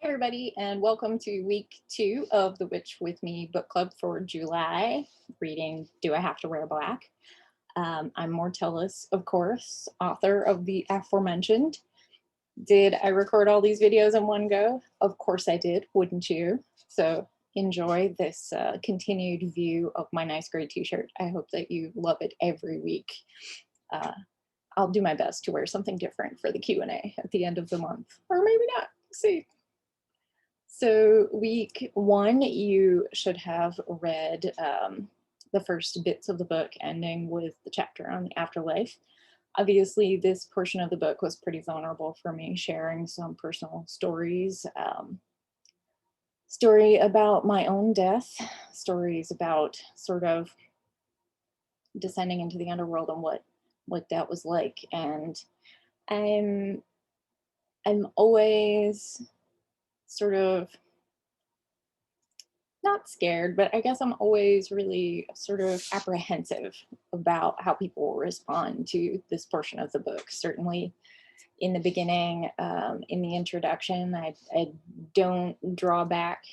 Hi, everybody, and welcome to week 2 of the Witch with Me book club for July, reading Do I Have to Wear Black? I'm Mortellus, of course, author of the aforementioned. Did I record all these videos in one go? Of course I did, wouldn't you? So enjoy this continued view of my nice gray t-shirt. I hope that you love it every week. Uh, I'll do my best to wear something different for the Q&A at the end of the month, or maybe not. See. So week 1, you should have read the first bits of the book, ending with the chapter on the afterlife. Obviously, this portion of the book was pretty vulnerable for me, sharing some personal stories. Story about my own death, stories about sort of descending into the underworld and what that was like. And I'm always sort of not scared, but I guess I'm always really sort of apprehensive about how people will respond to this portion of the book. Certainly in the beginning, in the introduction, I don't draw back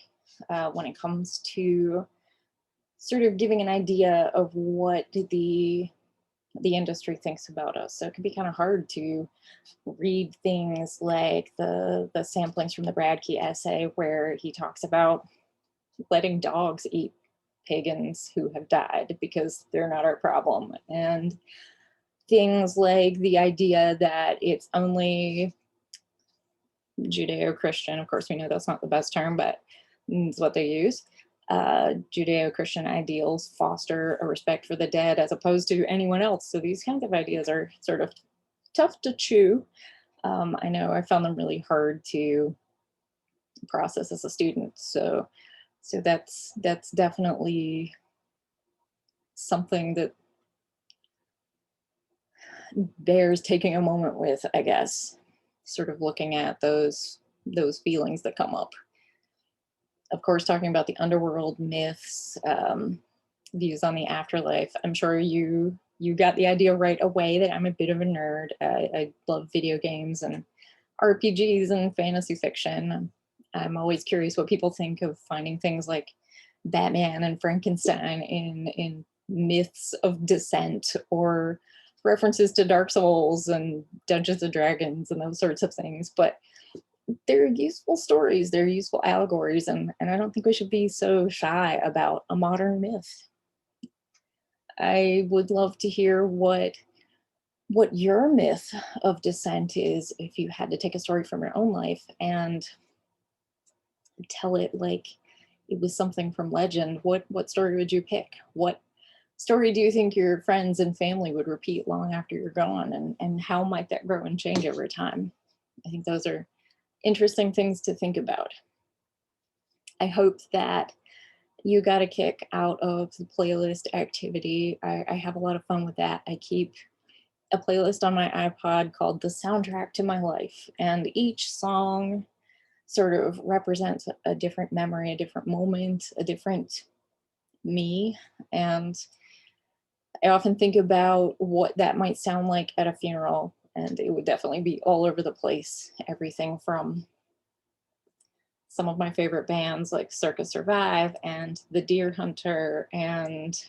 when it comes to sort of giving an idea of what the industry thinks about us. So it can be kind of hard to read things like the samplings from the Bradkey essay where he talks about letting dogs eat pagans who have died because they're not our problem. And things like the idea that it's only Judeo-Christian, of course we know that's not the best term, but it's what they use. Judeo-Christian ideals foster a respect for the dead as opposed to anyone else. So these kinds of ideas are sort of tough to chew. I know I found them really hard to process as a student. So that's definitely something that bears taking a moment with, I guess, sort of looking at those feelings that come up. Of course, talking about the underworld myths, views on the afterlife. I'm sure you got the idea right away that I'm a bit of a nerd. I love video games and RPGs and fantasy fiction. I'm always curious what people think of finding things like Batman and Frankenstein in myths of descent, or references to Dark Souls and Dungeons and Dragons and those sorts of things. But they're useful stories, they're useful allegories, and I don't think we should be so shy about a modern myth. I would love to hear what your myth of descent is if you had to take a story from your own life and tell it like it was something from legend. What story would you pick? What story do you think your friends and family would repeat long after you're gone, and how might that grow and change over time? I think those are interesting things to think about. I hope that you got a kick out of the playlist activity. I have a lot of fun with that. I keep a playlist on my iPod called The Soundtrack to My Life, and each song sort of represents a different memory, a different moment, a different me. And I often think about what that might sound like at a funeral, and it would definitely be all over the place. Everything from some of my favorite bands like Circus Survive and The Deer Hunter and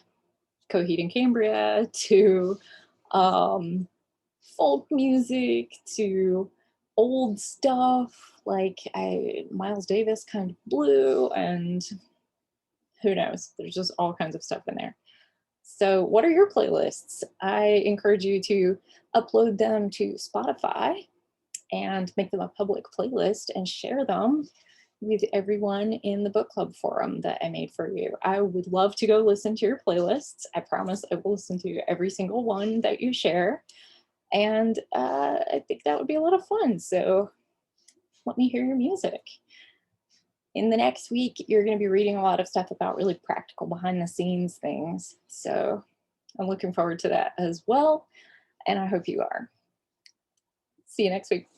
Coheed and Cambria to um, folk music to old stuff like Miles Davis kind of blue, and who knows, there's just all kinds of stuff in there. So what are your playlists? I encourage you to upload them to Spotify and make them a public playlist and share them with everyone in the book club forum that I made for you. I would love to go listen to your playlists. I promise I will listen to every single one that you share. And I think that would be a lot of fun. So let me hear your music. In the next week, you're going to be reading a lot of stuff about really practical behind the scenes things. So I'm looking forward to that as well. And I hope you are. See you next week.